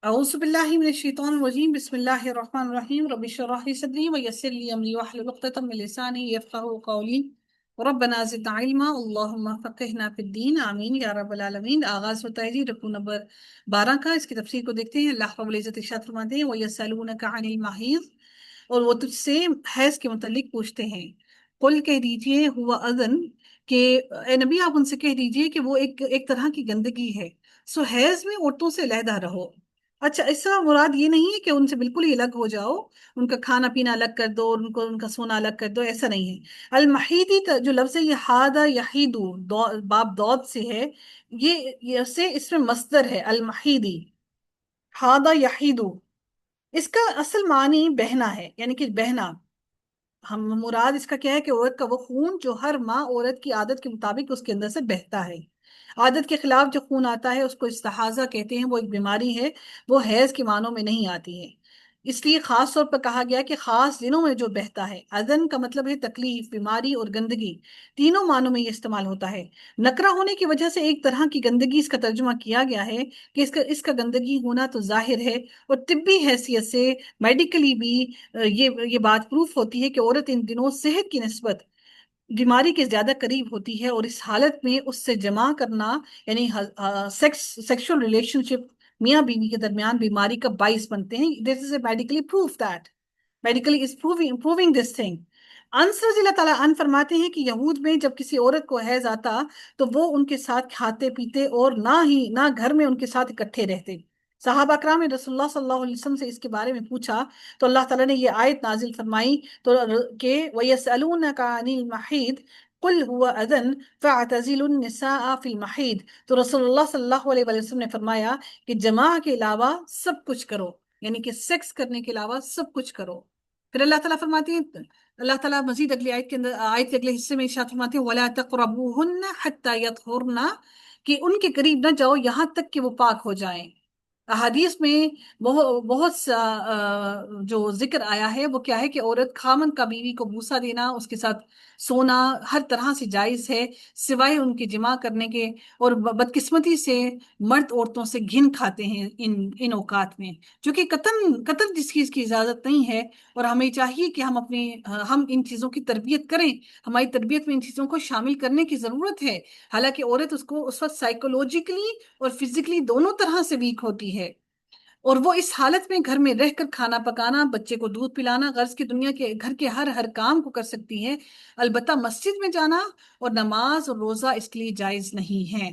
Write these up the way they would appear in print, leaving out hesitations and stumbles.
أعوذ بالله من الشيطان الرجيم بسم الله الرحمن الرحيم رب اشرح لي صدري ويسر لي أمري واحلل عقدة من لساني يفقهوا قولي ربنا زدنا علما اللهم فقهنا في الدين آمین یا رب العالمین۔ آغاز ہوتا ہے جی رکوع نمبر 12 کا۔ اس کی تفسیر کو دیکھتے ہیں۔ اللہ رب العزت ارشاد فرماتے ہیں وَيَسْأَلُونَكَ عَنِ الْمَحِيضِ، اور وہ تجھ سے حیض کے متعلق پوچھتے ہیں۔ قل کہہ دیجئے ہوا اذن، کہ اے نبی آپ ان سے کہہ دیجئے کہ وہ ایک طرح کی گندگی ہے، سو حیض میں عورتوں سے علیحدہ رہو۔ اچھا، اس کا مراد یہ نہیں ہے کہ ان سے بالکل ہی الگ ہو جاؤ، ان کا کھانا پینا الگ کر دو، ان کا سونا الگ کر دو، ایسا نہیں ہے۔ المحیدی جو لفظ ہے یہ حادہ یحیدو باب دود سے ہے، اس میں مصدر ہے المحیدی، حادہ یحیدو۔ اس کا اصل معنی بہنا ہے، یعنی کہ بہنا۔ ہم مراد اس کا کیا ہے کہ عورت کا وہ خون جو ہر ماہ عورت کی عادت کے مطابق اس کے اندر سے بہتا ہے۔ عادت کے خلاف جو خون آتا ہے اس کو استحاضہ کہتے ہیں، وہ ایک بیماری ہے، وہ حیض کے معنوں میں نہیں آتی ہے۔ اس لیے خاص طور پر کہا گیا کہ خاص دنوں میں جو بہتا ہے۔ اذن کا مطلب ہے تکلیف، بیماری اور گندگی، تینوں معنوں میں یہ استعمال ہوتا ہے۔ نکرہ ہونے کی وجہ سے ایک طرح کی گندگی اس کا ترجمہ کیا گیا ہے کہ اس کا گندگی ہونا تو ظاہر ہے، اور طبی حیثیت سے میڈیکلی بھی یہ بات پروف ہوتی ہے کہ عورت ان دنوں صحت کی نسبت بیماری کے زیادہ قریب ہوتی ہے، اور اس حالت میں اس سے جمع کرنا یعنی سیکشل ریلیشن شپ میاں بیوی کے درمیان بیماری کا باعث بنتے ہیں۔ This is a medically proof that medically is proving this thing. Anas رضی اللہ تعالیٰ عنہ فرماتے ہیں کہ یہود میں جب کسی عورت کو حیض آتا تو وہ ان کے ساتھ کھاتے پیتے اور نہ گھر میں ان کے ساتھ اکٹھے رہتے۔ صحابہ کرام نے رسول اللہ صلی اللہ علیہ وسلم سے اس کے بارے میں پوچھا تو اللہ تعالیٰ نے یہ آیت نازل فرمائی تو کہ وَيَسْأَلُونَكَ عَنِ الْمَحِيضِ قُلْ هُوَ أَذًى فَاعْتَزِلُوا النِّسَاءَ فِي الْمَحِيضِ، تو رسول اللہ صلی اللہ علیہ وسلم نے فرمایا کہ جماع کے علاوہ سب کچھ کرو، یعنی کہ سیکس کرنے کے علاوہ سب کچھ کرو۔ پھر اللہ تعالیٰ فرماتے ہیں، اللہ تعالیٰ مزید اگلی آیت کے اندر، آیت کے اگلے حصے میں ارشاد فرماتے ہیں وَلَا تَقْرَبُوهُنَّ حَتَّى يَطْهُرْنَ، کہ ان کے قریب نہ جاؤ یہاں تک کہ وہ پاک ہو جائیں۔ احادیث میں بہت سا جو ذکر آیا ہے وہ کیا ہے کہ عورت خامن کا بیوی کو بوسہ دینا، اس کے ساتھ سونا ہر طرح سے جائز ہے سوائے ان کے جماع کرنے کے، اور بدقسمتی سے مرد عورتوں سے گھن کھاتے ہیں ان اوقات میں، جو کہ قطن جس چیز کی اجازت نہیں ہے، اور ہمیں چاہیے کہ ہم ان چیزوں کی تربیت کریں، ہماری تربیت میں ان چیزوں کو شامل کرنے کی ضرورت ہے۔ حالانکہ عورت اس وقت سائیکولوجیکلی اور فزیکلی دونوں طرح سے ویک ہوتی ہے، اور وہ اس حالت میں گھر میں رہ کر کھانا پکانا، بچے کو دودھ پلانا، غرض کی دنیا کے گھر کے ہر کام کو کر سکتی ہے، البتہ مسجد میں جانا اور نماز اور روزہ اس کے لیے جائز نہیں ہے۔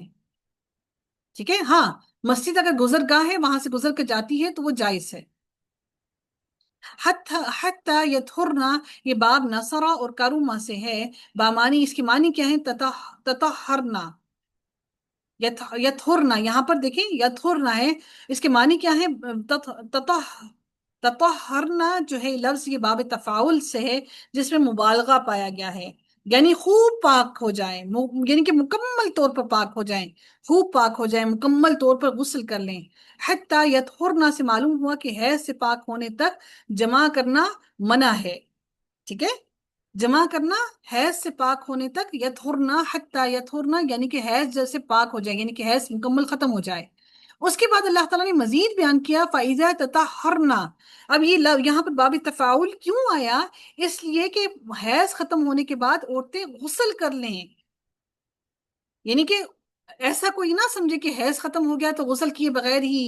ٹھیک ہے، ہاں مسجد اگر گزر گاہ ہے، وہاں سے گزر کر جاتی ہے تو وہ جائز ہے۔ حتی یطہرنا، یہ باب نصرہ اور کرومہ سے ہے، بامانی اس کی معنی کیا ہے؟ تطہرنا، یطہرنا، یہاں پر دیکھیں یطہرنا ہے، اس کے معنی کیا ہے؟ تطہرنا جو ہے لفظ یہ باب تفاعل سے ہے، جس میں مبالغہ پایا گیا ہے، یعنی خوب پاک ہو جائیں، یعنی کہ مکمل طور پر پاک ہو جائیں، خوب پاک ہو جائیں، مکمل طور پر غسل کر لیں۔ حتی یطہرنا سے معلوم ہوا کہ حیض سے پاک ہونے تک جمع کرنا منع ہے۔ ٹھیک ہے، جمع کرنا حیض سے پاک ہونے تک، یطہرنا حتی یطہرنا یعنی کہ حیض جیسے پاک ہو جائے، یعنی کہ حیض مکمل ختم ہو جائے۔ اس کے بعد اللہ تعالیٰ نے مزید بیان کیا فَإِذَا تَطَهَّرْنَا۔ اب یہاں پر باب تفاعل کیوں آیا؟ اس لیے کہ حیض ختم ہونے کے بعد عورتیں غسل کر لیں، یعنی کہ ایسا کوئی نہ سمجھے کہ حیض ختم ہو گیا تو غسل کیے بغیر ہی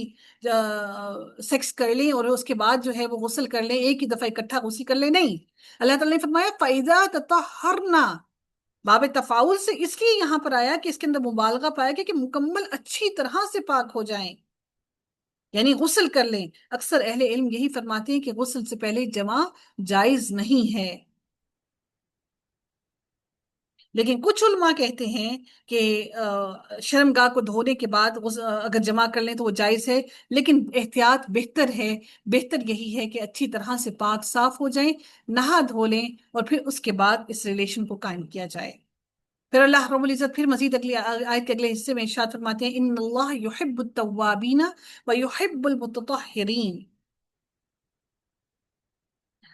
سیکس کر لیں، اور اس کے بعد جو ہے وہ غسل کر لیں، ایک ہی دفعہ اکٹھا غسل کر لیں، نہیں۔ اللہ تعالیٰ نے فرمایا فَإِذَا تَطَهَّرْنَا، باب تفاعل سے اس لیے یہاں پر آیا کہ اس کے اندر مبالغہ پایا گیا کہ مکمل اچھی طرح سے پاک ہو جائیں، یعنی غسل کر لیں۔ اکثر اہل علم یہی فرماتے ہیں کہ غسل سے پہلے جمع جائز نہیں ہے، لیکن کچھ علماء کہتے ہیں کہ شرمگاہ کو دھونے کے بعد اگر جمع کر لیں تو وہ جائز ہے، لیکن احتیاط بہتر ہے، بہتر یہی ہے کہ اچھی طرح سے پاک صاف ہو جائیں، نہا دھو لیں، اور پھر اس کے بعد اس ریلیشن کو قائم کیا جائے۔ پھر اللہ رب العزت پھر مزید اگلی آیت کے اگلے حصے میں ارشاد فرماتے ہیں ان اللہ یحب التوابین ویحب المتطہرین۔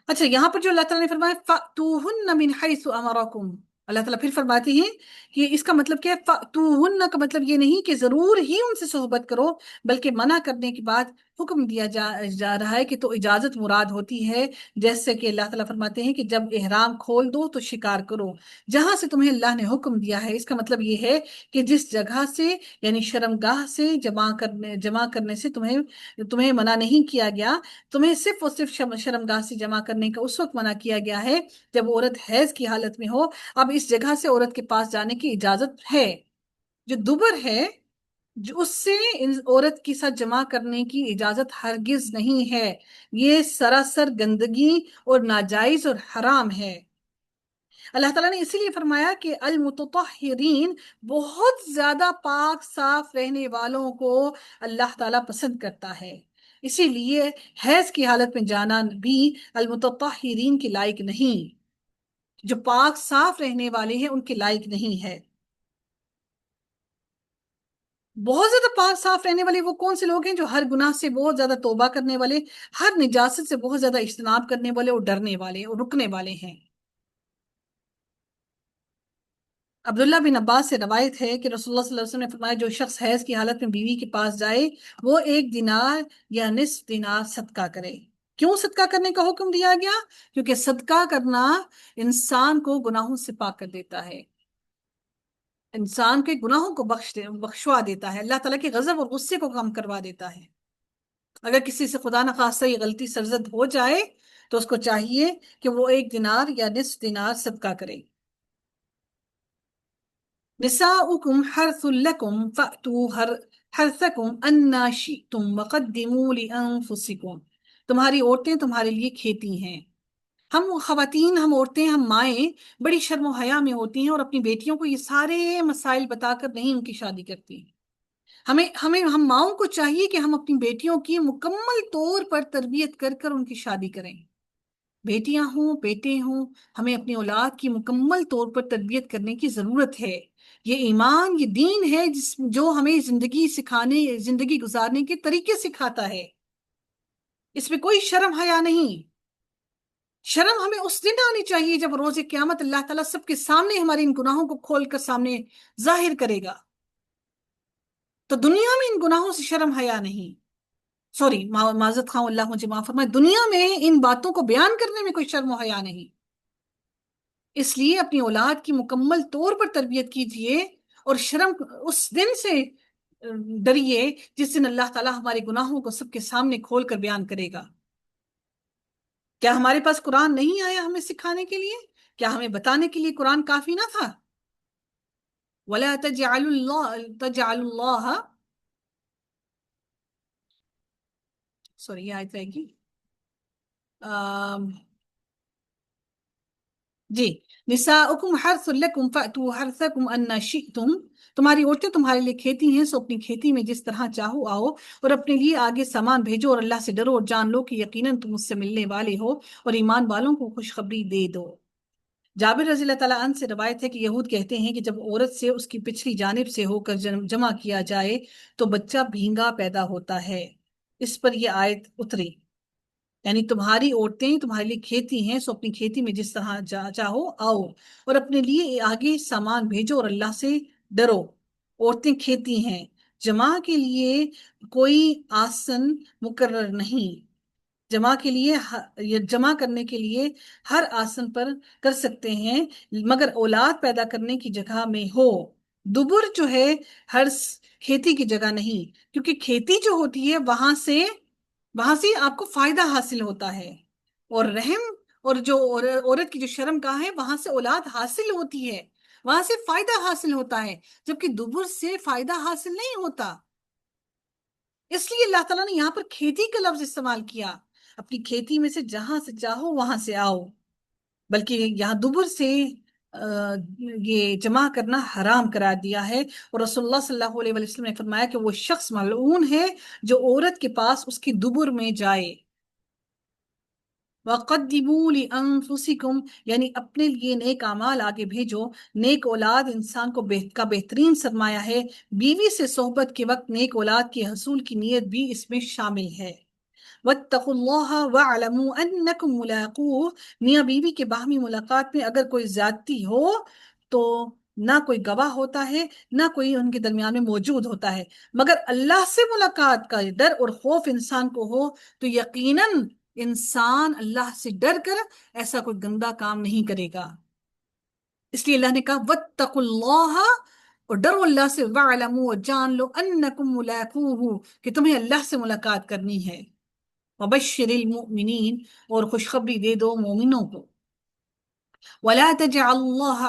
اچھا، یہاں پر جو اللہ تعالیٰ نے فرمایا فَأْتُوهُنَّ مِنْ حَيْثُ أَمَرَكُمْ، اللہ تعالیٰ پھر فرماتے ہیں کہ اس کا مطلب کیا ہے؟ فَأْتُوهُنَّ کا مطلب یہ نہیں کہ ضرور ہی ان سے صحبت کرو، بلکہ منع کرنے کے بعد حکم دیا جا رہا ہے کہ تو اجازت مراد ہوتی ہے، جیسے کہ اللہ تعالیٰ فرماتے ہیں کہ جب احرام کھول دو تو شکار کرو، جہاں سے تمہیں اللہ نے حکم دیا ہے۔ اس کا مطلب یہ ہے کہ جس جگہ سے یعنی شرمگاہ سے جمع کرنے سے تمہیں منع نہیں کیا گیا، تمہیں صرف اور صرف شرمگاہ سے جمع کرنے کا اس وقت منع کیا گیا ہے جب عورت حیض کی حالت میں ہو۔ اب اس جگہ سے عورت کے پاس جانے کی اجازت ہے۔ جو دبر ہے، جو اس سے عورت کے ساتھ جمع کرنے کی اجازت ہرگز نہیں ہے، یہ سراسر گندگی اور ناجائز اور حرام ہے۔ اللہ تعالیٰ نے اسی لیے فرمایا کہ المتطہرین، بہت زیادہ پاک صاف رہنے والوں کو اللہ تعالیٰ پسند کرتا ہے۔ اسی لیے حیض کی حالت میں جانا بھی المتطہرین کے لائق نہیں، جو پاک صاف رہنے والے ہیں ان کے لائق نہیں ہے۔ بہت زیادہ پاک صاف رہنے والے وہ کون سے لوگ ہیں؟ جو ہر گناہ سے بہت زیادہ توبہ کرنے والے، ہر نجاست سے بہت زیادہ اجتناب کرنے والے اور ڈرنے والے اور رکنے والے ہیں۔ عبداللہ بن عباس سے روایت ہے کہ رسول اللہ صلی اللہ علیہ وسلم نے فرمایا، جو شخص حیض کی حالت میں بیوی کے پاس جائے وہ 1 دینار یا نصف دینار صدقہ کرے۔ کیوں صدقہ کرنے کا حکم دیا گیا؟ کیونکہ صدقہ کرنا انسان کو گناہوں سے پاک کر دیتا ہے، انسان کے گناہوں کو بخشوا دیتا ہے، اللہ تعالیٰ کے غضب اور غصے کو کم کروا دیتا ہے۔ اگر کسی سے خدا نخواستہ یہ غلطی سرزد ہو جائے تو اس کو چاہیے کہ وہ 1 دینار یا نصف دینار صدقہ کرے۔ نساؤکم حرث لکم فأتوا حرثکم انا شئتم وقدموا لانفسکم، تمہاری عورتیں تمہارے لیے کھیتی ہیں۔ ہم خواتین، ہم عورتیں، ہم مائیں بڑی شرم و حیا میں ہوتی ہیں اور اپنی بیٹیوں کو یہ سارے مسائل بتا کر نہیں ان کی شادی کرتی۔ ہم ماؤں کو چاہیے کہ ہم اپنی بیٹیوں کی مکمل طور پر تربیت کر کر ان کی شادی کریں۔ بیٹیاں ہوں بیٹے ہوں، ہمیں اپنی اولاد کی مکمل طور پر تربیت کرنے کی ضرورت ہے۔ یہ ایمان، یہ دین ہے جو ہمیں زندگی گزارنے کے طریقے سکھاتا ہے۔ اس میں کوئی شرم حیا نہیں۔ شرم ہمیں اس دن آنی چاہیے جب روز قیامت اللہ تعالیٰ سب کے سامنے ہمارے ان گناہوں کو کھول کر سامنے ظاہر کرے گا۔ تو دنیا میں ان گناہوں سے شرم حیا نہیں، سوری معذرت خواہ، اللہ مجھے معاف فرمائے، دنیا میں ان باتوں کو بیان کرنے میں کوئی شرم و حیا نہیں۔ اس لیے اپنی اولاد کی مکمل طور پر تربیت کیجیے، اور شرم اس دن سے ڈریے جس دن اللہ تعالیٰ ہمارے گناہوں کو سب کے سامنے کھول کر بیان کرے گا۔ کیا ہمارے پاس قرآن نہیں آیا ہمیں سکھانے کے لیے؟ کیا ہمیں بتانے کے لیے قرآن کافی نہ تھا؟ وَلَا تَجْعَلُوا اللَّهَ سوری یہ آیت رہے گی جی، نساؤکم حرث لکم فأتوا حرثکم انا شئتم، تمہاری عورتیں تمہارے لیے کھیتی ہیں، سو اپنی کھیتی میں جس طرح چاہو آؤ، اور اپنے لیے آگے سامان بھیجو، اور اللہ سے ڈرو اور جان لو کہ یقیناً تم اس سے ملنے والے ہو، اور ایمان والوں کو خوشخبری دے دو۔ جابر رضی اللہ تعالیٰ عنہ سے روایت ہے کہ یہود کہتے ہیں کہ جب عورت سے اس کی پچھلی جانب سے ہو کر جمع کیا جائے تو بچہ بھینگا پیدا ہوتا ہے۔ اس پر یہ آیت اتری، یعنی تمہاری عورتیں تمہارے لیے کھیتی ہیں، سو اپنی کھیتی میں جس طرح چاہو آؤ، اور اپنے لیے آگے سامان بھیجو، اور اللہ سے ڈرو۔ عورتیں کھیتی ہیں، جمع کے لیے کوئی آسن مقرر نہیں، جمع کرنے کے لیے ہر آسن پر کر سکتے ہیں، مگر اولاد پیدا کرنے کی جگہ میں ہو۔ دبر جو ہے ہر کھیتی کی جگہ نہیں، کیونکہ کھیتی جو ہوتی ہے وہاں سے آپ کو فائدہ حاصل ہوتا ہے، اور رحم اور جو عورت کی جو شرم گاہ ہے وہاں سے اولاد حاصل ہوتی ہے، وہاں سے فائدہ حاصل ہوتا ہے، جبکہ دبر سے فائدہ حاصل نہیں ہوتا۔ اس لیے اللہ تعالیٰ نے یہاں پر کھیتی کا لفظ استعمال کیا، اپنی کھیتی میں سے جہاں سے چاہو وہاں سے آؤ، بلکہ یہاں دبر سے یہ جمع کرنا حرام قرار دیا ہے۔ اور رسول اللہ صلی اللہ علیہ وسلم نے فرمایا کہ وہ شخص ملعون ہے جو عورت کے پاس اس کی دبر میں جائے۔ وَقَدِّمُوا لِأَنفُسِكُمْ، یعنی اپنے لیے نیک اعمال آگے بھیجو۔ نیک اولاد انسان کا بہترین سرمایہ ہے، بیوی سے صحبت کے وقت نیک اولاد کے حصول کی نیت بھی اس میں شامل ہے۔ وَاتَّقُوا اللَّهَ وَاعْلَمُوا أَنَّكُمْ مُلَاقُوهُ، میاں بیوی کے باہمی ملاقات میں اگر کوئی زیادتی ہو تو نہ کوئی گواہ ہوتا ہے، نہ کوئی ان کے درمیان میں موجود ہوتا ہے، مگر اللہ سے ملاقات کا ڈر اور خوف انسان کو ہو تو یقیناً انسان اللہ سے ڈر کر ایسا کوئی گندا کام نہیں کرے گا۔ اس لیے اللہ نے کہا وَاتَّقُوا اللَّهَ، اور ڈرو اللہ سے، وَاعْلَمُوا، اور جان لو أَنَّكُمْ مُلَاقُوهُ، کہ تمہیں اللہ سے ملاقات کرنی ہے۔ وَبَشِّرِ الْمُؤْمِنِينَ، اور خوشخبری دے دو مومنوں کو۔ وَلَا تَجْعَلُوا اللَّهَ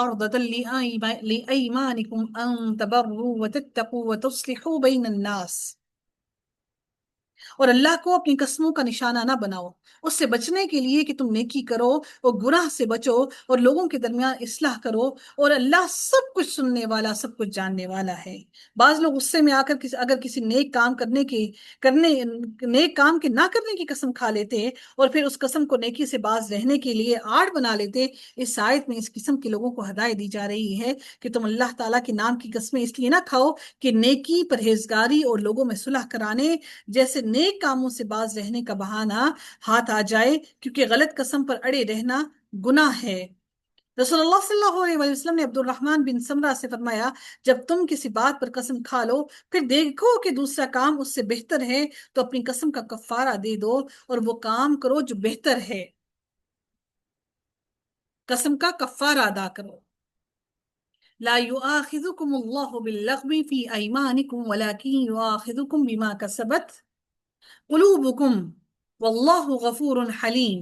عَرْضَةً لِأَيْمَانِكُمْ أَن تَبَرُّوا وَتَتَّقُوا وَتُصْلِحُوا بَيْنَ النَّاسِ، اور اللہ کو اپنی قسموں کا نشانہ نہ بناؤ، اس سے بچنے کے لیے کہ تم نیکی کرو اور گناہ سے بچو اور لوگوں کے درمیان اصلاح کرو، اور اللہ سب کچھ سننے والا، سب کچھ جاننے والا ہے۔ بعض لوگ غصے میں آ کر اگر کسی نیک کام کرنے نیک کام کے نہ کرنے کی قسم کھا لیتے اور پھر اس قسم کو نیکی سے باز رہنے کے لیے آڑ بنا لیتے، اس آیت میں اس قسم کے لوگوں کو ہدایت دی جا رہی ہے کہ تم اللہ تعالیٰ کے نام کی قسمیں اس لیے نہ کھاؤ کہ نیکی، پرہیزگاری اور لوگوں میں صلح کرانے جیسے نیک کاموں سے باز رہنے کا بہانہ ہاتھ آ جائے، کیونکہ غلط قسم پر اڑے رہنا گناہ ہے۔ رسول اللہ صلی اللہ علیہ وسلم نے عبد الرحمن بن سمرہ سے فرمایا، جب تم کسی بات پر قسم کھا لو پھر دیکھو کہ دوسرا کام اس سے بہتر ہے تو اپنی قسم کا کفارہ دے دو اور وہ کام کرو جو بہتر ہے، قسم کا کفارہ ادا کرو۔ لا يؤاخذكم الله باللغو في أيمانكم ولكن يؤاخذكم بما كسبت قلوبکم واللہ غفور حلیم،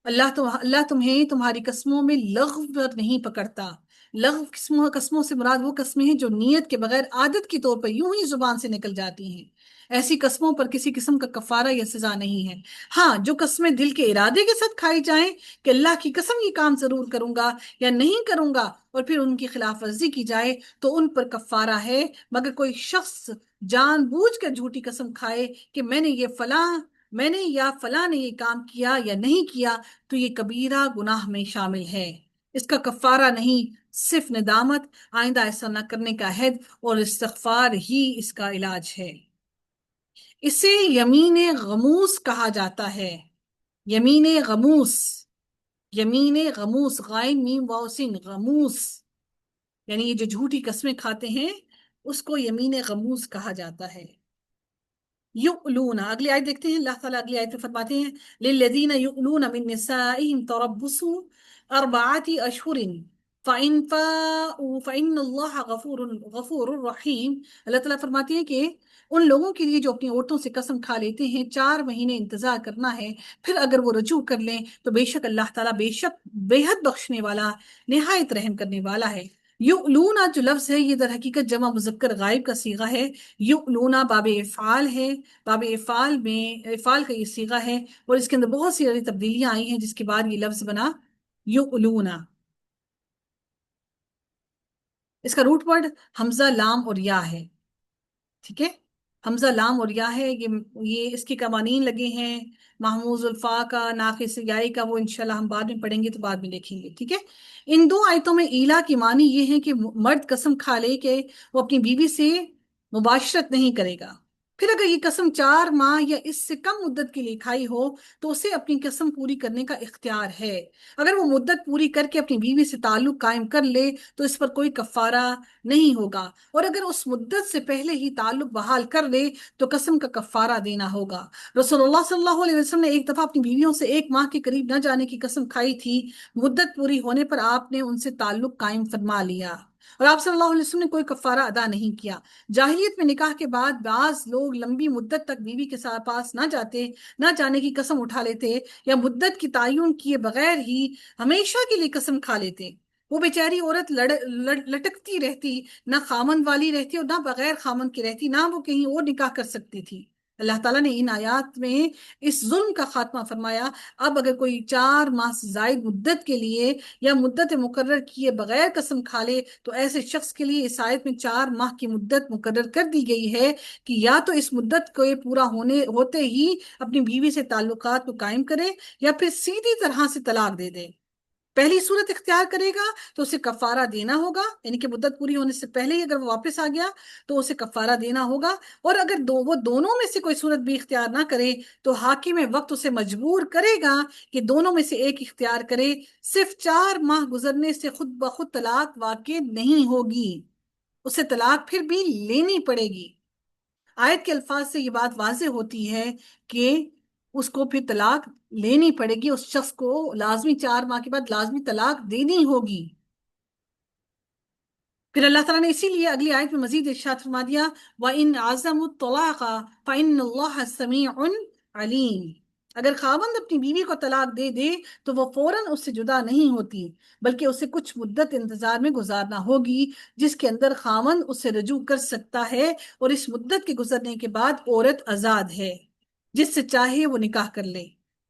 اللہ تمہیں تمہاری قسموں میں لغو پر نہیں پکڑتا۔ لغو قسموں سے مراد وہ قسمیں ہیں جو نیت کے بغیر عادت کے طور پر یوں ہی زبان سے نکل جاتی ہیں۔ ایسی قسموں پر کسی قسم کا کفارہ یا سزا نہیں ہے۔ ہاں، جو قسمیں دل کے ارادے کے ساتھ کھائی جائیں کہ اللہ کی قسم یہ کام ضرور کروں گا یا نہیں کروں گا اور پھر ان کی خلاف ورزی کی جائے تو ان پر کفارہ ہے، مگر کوئی شخص جان بوجھ کر جھوٹی قسم کھائے کہ میں نے یا فلاں نے یہ کام کیا یا نہیں کیا تو یہ کبیرہ گناہ میں شامل ہے۔ اس کا کفارہ نہیں، صرف ندامت، آئندہ ایسا نہ کرنے کا عہد اور استغفار ہی اس کا علاج ہے۔ اسے یمین غموس کہا جاتا ہے۔ یمین غموس، یمین غموس، غائن میم واو سین، غموس یعنی یہ جو جھوٹی قسمیں کھاتے ہیں اس کو یمین غموس کہا جاتا ہے۔ یؤلون، اگلی آیت دیکھتے ہیں، اللہ تعالیٰ اگلی آیت میں فرماتے ہیں للذین یؤلون من نسائهم تربص اربعۃ اشہر فإن فاؤوا فإن اللہ غفور رحیم۔ اللہ تعالیٰ فرماتے ہیں کہ ان لوگوں کے لیے جو اپنی عورتوں سے قسم کھا لیتے ہیں 4 مہینے انتظار کرنا ہے، پھر اگر وہ رجوع کر لیں تو بے شک اللہ تعالیٰ بے حد بخشنے والا، نہایت رحم کرنے والا ہے۔ یؤلونا جو لفظ ہے یہ در حقیقت جمع مذکر غائب کا صیغہ ہے۔ یؤلونا باب افعال ہے، باب افعال میں افعال کا یہ صیغہ ہے اور اس کے اندر بہت سی تبدیلیاں آئی ہیں جس کے بعد یہ لفظ بنا یؤلونا۔ اس کا روٹ ورڈ حمزہ لام اور یا ہے، ٹھیک ہے، حمزہ لام اور یا ہے۔ یہ اس کے قوانین لگے ہیں، محموز الفا کا، ناقص یائی کا، وہ انشاءاللہ ہم بعد میں پڑھیں گے تو بعد میں دیکھیں گے، ٹھیک ہے۔ ان 2 آیتوں میں ایلا کی معنی یہ ہے کہ مرد قسم کھا لے کہ وہ اپنی بیوی سے مباشرت نہیں کرے گا، پھر اگر یہ قسم 4 ماہ یا اس سے کم مدت کے لیے کھائی ہو تو اسے اپنی قسم پوری کرنے کا اختیار ہے۔ اگر وہ مدت پوری کر کے اپنی بیوی سے تعلق قائم کر لے تو اس پر کوئی کفارہ نہیں ہوگا، اور اگر اس مدت سے پہلے ہی تعلق بحال کر لے تو قسم کا کفارہ دینا ہوگا۔ رسول اللہ صلی اللہ علیہ وسلم نے ایک دفعہ اپنی بیویوں سے 1 ماہ کے قریب نہ جانے کی قسم کھائی تھی، مدت پوری ہونے پر آپ نے ان سے تعلق قائم فرما لیا اور آپ صلی اللہ علیہ وسلم نے کوئی کفارہ ادا نہیں کیا۔ جاہلیت میں نکاح کے بعد بعض لوگ لمبی مدت تک بیوی کے ساتھ پاس نہ جانے کی قسم اٹھا لیتے یا مدت کی تعین کیے بغیر ہی ہمیشہ کے لیے قسم کھا لیتے۔ وہ بیچاری عورت لٹکتی رہتی، نہ خامند والی رہتی اور نہ بغیر خامند کی رہتی، نہ وہ کہیں اور نکاح کر سکتی تھی۔ اللہ تعالیٰ نے ان آیات میں اس ظلم کا خاتمہ فرمایا۔ اب اگر کوئی 4 ماہ سے زائد مدت کے لیے یا مدت مقرر کیے بغیر قسم کھا لے تو ایسے شخص کے لیے اس آیت میں 4 ماہ کی مدت مقرر کر دی گئی ہے کہ یا تو اس مدت کو پورا ہوتے ہی اپنی بیوی سے تعلقات کو قائم کرے یا پھر سیدھی طرح سے طلاق دے دے۔ پہلی صورت اختیار کرے گا تو اسے کفارہ دینا ہوگا، یعنی کہ مدت پوری ہونے سے پہلے ہی اگر وہ واپس آ گیا تو اسے کفارہ دینا ہوگا، اور اگر وہ دونوں میں سے کوئی صورت بھی اختیار نہ کرے تو حاکم وقت اسے مجبور کرے گا کہ دونوں میں سے ایک اختیار کرے، صرف 4 ماہ گزرنے سے خود بخود طلاق واقع نہیں ہوگی، اسے طلاق پھر بھی لینی پڑے گی۔ آیت کے الفاظ سے یہ بات واضح ہوتی ہے کہ اس کو پھر طلاق لینی پڑے گی، اس شخص کو لازمی 4 ماہ کے بعد لازمی طلاق دینی ہوگی۔ پھر اللہ تعالیٰ نے اسی لیے اگلی آیت میں مزید ارشاد فرما دیا وَإِنْ عَزَمُوا الطَّلَاقَ فَإِنَّ اللَّهَ سَمِيعٌ عَلِيمٌ، اگر خاوند اپنی بیوی کو طلاق دے دے تو وہ فوراً اس سے جدا نہیں ہوتی، بلکہ اسے کچھ مدت انتظار میں گزارنا ہوگی جس کے اندر خاوند اسے رجوع کر سکتا ہے، اور اس مدت کے گزرنے کے بعد عورت آزاد ہے، جس سے چاہے وہ نکاح کر لے۔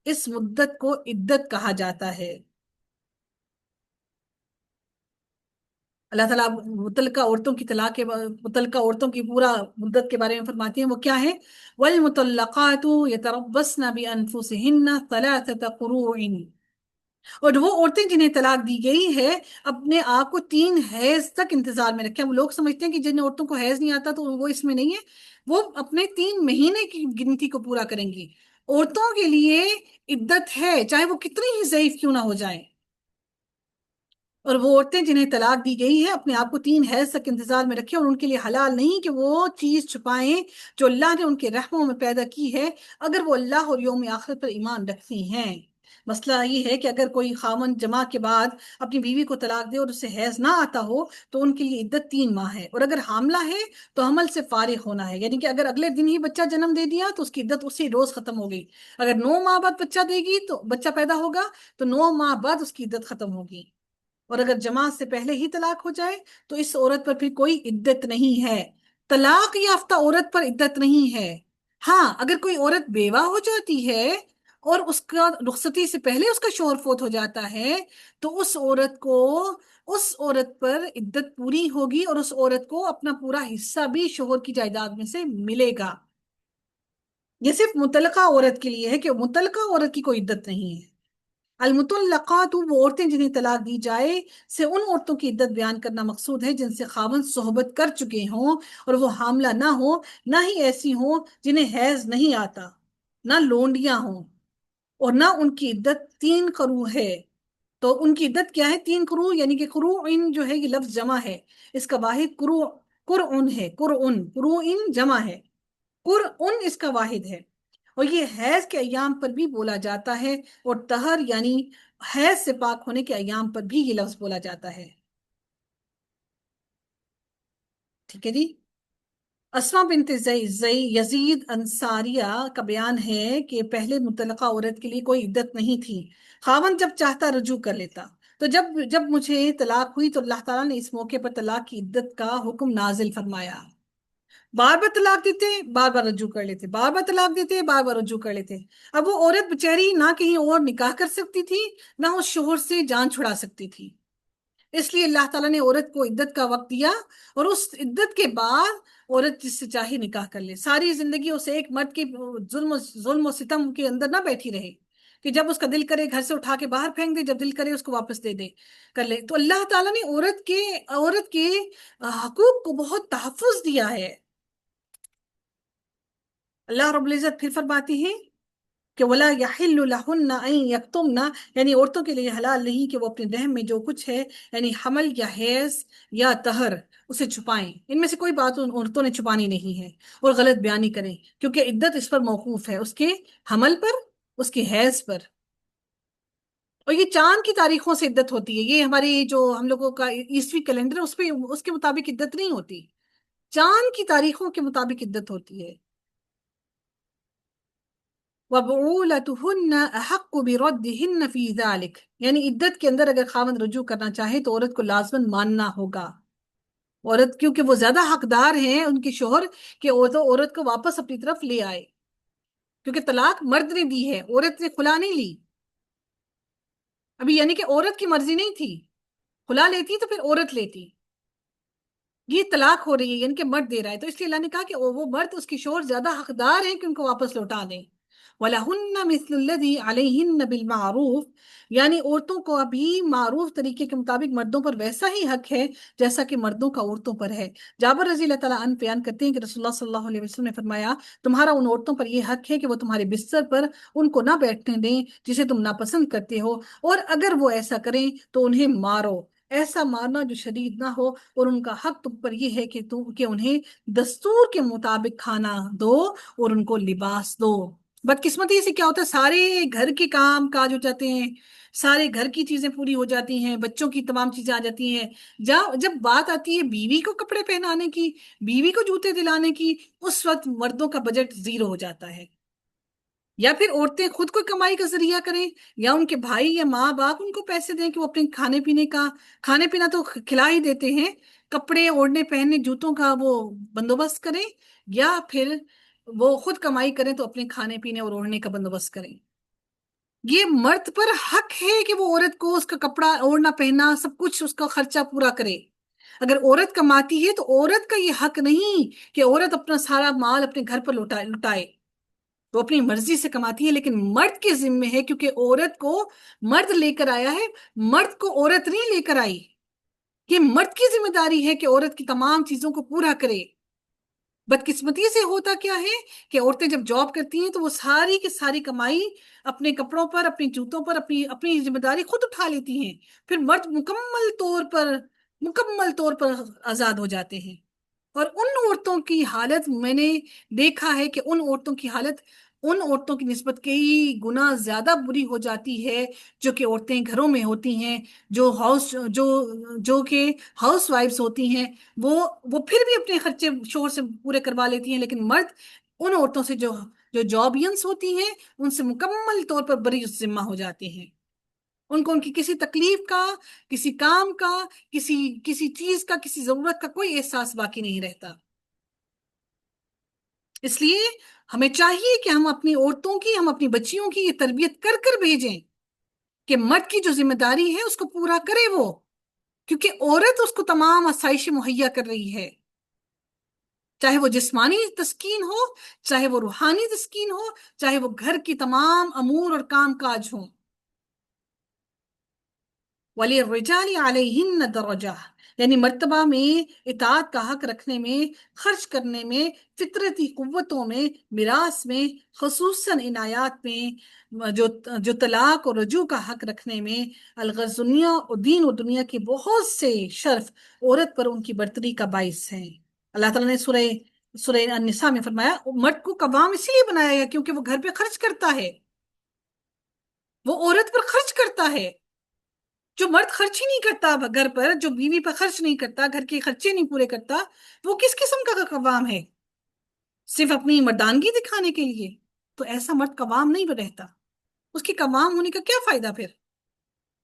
اس مدت کو عدت کہا جاتا ہے۔ اللہ تعالیٰ متعلقہ عورتوں کی طلاق کے متعلقہ عورتوں کی پورا مدت کے بارے میں فرماتی ہیں، وہ کیا ہے؟ وَالْمُطَلَّقَاتُ يَتَرَبَّصْنَ بِأَنفُسِهِنَّ ثَلَاثَةَ قُرُوءٍ، اور وہ عورتیں جنہیں طلاق دی گئی ہے اپنے آپ کو 3 حیض تک انتظار میں رکھیں۔ وہ لوگ سمجھتے ہیں کہ جن عورتوں کو حیض نہیں آتا تو وہ اس میں نہیں ہے، وہ اپنے 3 مہینے کی گنتی کو پورا کریں گی۔ عورتوں کے لیے عدت ہے، چاہے وہ کتنی ہی ضعیف کیوں نہ ہو جائیں، اور وہ عورتیں جنہیں طلاق دی گئی ہے اپنے آپ کو 3 حیض تک انتظار میں رکھیں، اور ان کے لیے حلال نہیں کہ وہ چیز چھپائیں جو اللہ نے ان کے رحموں میں پیدا کی ہے، اگر وہ اللہ اور یوم آخرت پر ایمان رکھتی ہیں۔ مسئلہ یہ ہے کہ اگر کوئی خاوند جماع کے بعد اپنی بیوی کو طلاق دے اور اسے حیض نہ آتا ہو تو ان کے لیے عدت 3 ماہ ہے، اور اگر حاملہ ہے تو حمل سے فارغ ہونا ہے، یعنی کہ اگر اگلے دن ہی بچہ جنم دے دیا تو اس کی عدت اسی روز ختم ہو گئی، اگر 9 ماہ بعد بچہ دے گی تو بچہ پیدا ہوگا تو 9 ماہ بعد اس کی عدت ختم ہوگی، اور اگر جماعت سے پہلے ہی طلاق ہو جائے تو اس عورت پر پھر کوئی عدت نہیں ہے۔ طلاق یافتہ عورت پر عدت نہیں ہے۔ ہاں، اگر کوئی عورت بیوہ ہو جاتی ہے اور اس کا رخصتی سے پہلے اس کا شوہر فوت ہو جاتا ہے تو اس عورت پر عدت پوری ہوگی، اور اس عورت کو اپنا پورا حصہ بھی شوہر کی جائیداد میں سے ملے گا۔ یہ صرف متعلقہ عورت کے لیے ہے کہ متعلقہ عورت کی کوئی عدت نہیں ہے۔ المطلقات وہ عورتیں جنہیں طلاق دی جائے سے ان عورتوں کی عدت بیان کرنا مقصود ہے جن سے خاوند صحبت کر چکے ہوں اور وہ حاملہ نہ ہو، نہ ہی ایسی ہوں جنہیں حیض نہیں آتا، نہ لونڈیاں ہوں، اور نہ ان کی عدت 3 قروء ہے۔ تو ان کی عدت کیا ہے؟ 3 قروء، یعنی کہ قروء جو ہے یہ لفظ جمع ہے، اس کا واحد قرء ہے، قروء جمع ہے، قرء اس کا واحد ہے، اور یہ حیض کے ایام پر بھی بولا جاتا ہے، اور طہر یعنی حیض سے پاک ہونے کے ایام پر بھی یہ لفظ بولا جاتا ہے۔ ٹھیک ہے جی۔ اسما بنت یزید انصاریہ کا بیان ہے کہ پہلے مطلقہ عورت کے لیے کوئی عدت نہیں تھی، خاوند جب چاہتا رجوع کر لیتا، تو جب مجھے طلاق ہوئی تو اللہ تعالیٰ نے اس موقع پر طلاق کی عدت کا حکم نازل فرمایا۔ بار بار طلاق دیتے، بار بار رجوع کر لیتے، بار بار طلاق دیتے، بار بار رجوع کر لیتے۔ اب وہ عورت بچاری نہ کہیں اور نکاح کر سکتی تھی، نہ اس شوہر سے جان چھڑا سکتی تھی، اس لیے اللہ تعالیٰ نے عورت کو عدت کا وقت دیا، اور اس عدت کے بعد عورت جس سے چاہے نکاح کر لے، ساری زندگی اسے ایک مرد کے ظلم و ستم کے اندر نہ بیٹھی رہے کہ جب اس کا دل کرے گھر سے اٹھا کے باہر پھینک دے، جب دل کرے اس کو واپس دے دے کر لے۔ تو اللہ تعالیٰ نے عورت کے حقوق کو بہت تحفظ دیا ہے۔ اللہ رب العزت پھر فرماتی ہیں کہ وَلَا يَحِلُّ لَهُنَّ أَن يَكْتُمْنَ، یعنی عورتوں کے لیے حلال نہیں کہ وہ اپنے رحم میں جو کچھ ہے، یعنی حمل یا حیض یا طہر، اسے چھپائیں۔ ان میں سے کوئی بات ان عورتوں نے چھپانی نہیں ہے اور غلط بیانی کریں، کیونکہ عدت اس پر موقوف ہے، اس کے حمل پر، اس کی حیض پر۔ اور یہ چاند کی تاریخوں سے عدت ہوتی ہے، یہ ہماری جو ہم لوگوں کا عیسوی کیلنڈر اس کے مطابق عدت نہیں ہوتی، چاند کی تاریخوں کے مطابق عدت ہوتی ہے۔ وَبُعُولَتُهُنَّ أَحَقُّ بِرَدِّهِنَّ فِي ذَلِكَ، یعنی عدت کے اندر اگر خاوند رجوع کرنا چاہے تو عورت کو لازماً ماننا ہوگا، عورت کیونکہ وہ زیادہ حقدار ہیں ان کے شوہر کہ عورت کو واپس اپنی طرف لے آئے، کیونکہ طلاق مرد نے دی ہے، عورت نے خلا نہیں لی ابھی، یعنی کہ عورت کی مرضی نہیں تھی، خلا لیتی تو پھر عورت لیتی، یہ طلاق ہو رہی ہے یعنی کہ مرد دے رہا ہے، تو اس لیے اللہ نے کہا کہ وہ مرد، اس کی شوہر زیادہ حقدار ہیں کہ ان کو واپس لوٹا دیں، وَلَهُنَّ مِثْلُ الَّذِي عَلَيْهِنَّ بِالْمَعْرُوفِ، یعنی عورتوں کو ابھی معروف طریقے کے مطابق مردوں پر ویسا ہی حق ہے جیسا کہ مردوں کا عورتوں پر ہے۔ جابر رضی اللہ تعالیٰ عنہ بیان کرتے ہیں کہ رسول اللہ صلی اللہ علیہ وسلم نے فرمایا تمہارا ان عورتوں پر یہ حق ہے کہ وہ تمہارے بستر پر ان کو نہ بیٹھنے دیں جسے تم ناپسند کرتے ہو، اور اگر وہ ایسا کریں تو انہیں مارو، ایسا مارنا جو شدید نہ ہو، اور ان کا حق تم پر یہ ہے کہ انہیں دستور کے مطابق کھانا دو اور ان کو لباس دو۔ بدقسمتی سے کیا ہوتا ہے، سارے گھر کے کام کاج ہو جاتے ہیں، سارے گھر کی چیزیں پوری ہو جاتی ہیں، بچوں کی تمام چیزیں آ جاتی ہیں، جب بات آتی ہے بیوی کو کپڑے پہنانے کی، بیوی کو جوتے دلانے کی، اس وقت مردوں کا بجٹ زیرو ہو جاتا ہے۔ یا پھر عورتیں خود کو کمائی کا ذریعہ کریں، یا ان کے بھائی یا ماں باپ ان کو پیسے دیں کہ وہ اپنے کھانے پینے کا، کھانے پینا تو کھلا ہی دیتے ہیں، کپڑے اوڑھنے پہننے جوتوں کا وہ بندوبست کریں، یا پھر وہ خود کمائی کریں تو اپنے کھانے پینے اور اوڑھنے کا بندوبست کریں۔ یہ مرد پر حق ہے کہ وہ عورت کو اس کا کپڑا اوڑھنا پہننا سب کچھ اس کا خرچہ پورا کرے۔ اگر عورت کماتی ہے تو عورت کا یہ حق نہیں کہ عورت اپنا سارا مال اپنے گھر پر لٹائے، وہ اپنی مرضی سے کماتی ہے، لیکن مرد کے ذمے ہے، کیونکہ عورت کو مرد لے کر آیا ہے، مرد کو عورت نہیں لے کر آئی۔ یہ مرد کی ذمہ داری ہے کہ عورت کی تمام چیزوں کو پورا کرے۔ بدقسمتی سے ہوتا کیا ہے کہ عورتیں جب جاب کرتی ہیں تو وہ ساری کی ساری کمائی اپنے کپڑوں پر، اپنے جوتوں پر، اپنی ذمہ داری خود اٹھا لیتی ہیں، پھر مرد مکمل طور پر آزاد ہو جاتے ہیں۔ اور ان عورتوں کی حالت میں نے دیکھا ہے کہ ان عورتوں کی نسبت کئی گنا زیادہ بری ہو جاتی ہے جو کہ عورتیں گھروں میں ہوتی ہیں، جو کہ ہاؤس وائفز ہوتی ہیں، وہ پھر بھی اپنے خرچے شوہر سے پورے کروا لیتی ہیں، لیکن مرد ان عورتوں سے جو جابینس ہوتی ہیں ان سے مکمل طور پر بری ذمہ ہو جاتے ہیں۔ ان کو ان کی کسی تکلیف کا، کسی کام کا، کسی چیز کا، کسی ضرورت کا کوئی احساس باقی نہیں رہتا۔ اس لیے ہمیں چاہیے کہ ہم اپنی عورتوں کی، ہم اپنی بچیوں کی یہ تربیت کر کر بھیجیں کہ مرد کی جو ذمہ داری ہے اس کو پورا کرے وہ، کیونکہ عورت اس کو تمام آسائشیں مہیا کر رہی ہے، چاہے وہ جسمانی تسکین ہو، چاہے وہ روحانی تسکین ہو، چاہے وہ گھر کی تمام امور اور کام کاج ہوں۔ وَلِلرِّجَالِ عَلَيْهِنَّ دَرَجَةٌ، یعنی مرتبہ میں، اطاعت کا حق رکھنے میں، خرچ کرنے میں، فطرتی قوتوں میں، میراث میں، خصوصاً عنایات میں، جو طلاق اور رجوع کا حق رکھنے میں، الغرض دنیا اور دین و دنیا کے بہت سے شرف عورت پر ان کی برتری کا باعث ہیں۔ اللہ تعالیٰ نے سورہ النساء میں فرمایا مرد کو قوام اسی لیے بنایا گیا کیونکہ وہ گھر پہ خرچ کرتا ہے، وہ عورت پر خرچ کرتا ہے۔ جو مرد خرچ ہی نہیں کرتا گھر پر، جو بیوی پر خرچ نہیں کرتا، گھر کے خرچے نہیں پورے کرتا، وہ کس قسم کا قوام ہے؟ صرف اپنی مردانگی دکھانے کے لیے؟ تو ایسا مرد قوام نہیں رہتا۔ اس کی قوام ہونے کا کیا فائدہ پھر،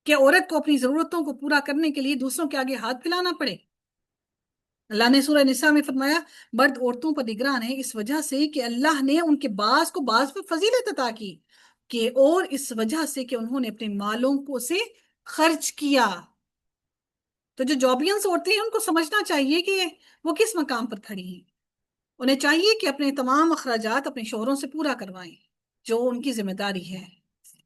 کہ عورت کو اپنی ضرورتوں کو پورا کرنے کے لیے دوسروں کے آگے ہاتھ پھیلانا پڑے؟ اللہ نے سورہ نساء میں فرمایا مرد عورتوں پر نگران ہے اس وجہ سے کہ اللہ نے ان کے بعض کو بعض پر فضیلت عطا کی، کہ اور اس وجہ سے کہ انہوں نے اپنے مالوں کو سے خرچ کیا۔ تو جو جابینس عورتیں ہیں ان کو سمجھنا چاہیے کہ وہ کس مقام پر کھڑی ہیں، انہیں چاہیے کہ اپنے تمام اخراجات اپنے شوہروں سے پورا کروائیں جو ان کی ذمہ داری ہے۔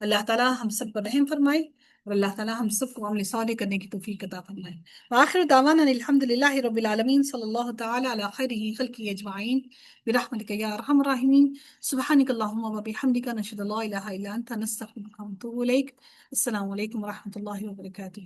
اللہ تعالیٰ ہم سب پر رحم فرمائے، اور اللہ تعالیٰ ہم سب کو عمل صالح کرنے کی توفیق عطا فرمائے۔ وآخر دعوانا الحمد للہ رب العالمین، صلی اللہ تعالیٰ علی خیر خلقہ اجمعین برحمتک یا ارحم الراحمین۔ سبحانک اللہم وبحمدک، نشہد ان لا الہ الا انت، نستغفرک ونتوب الیک۔ السلام علیکم ورحمۃ اللہ وبرکاتہ۔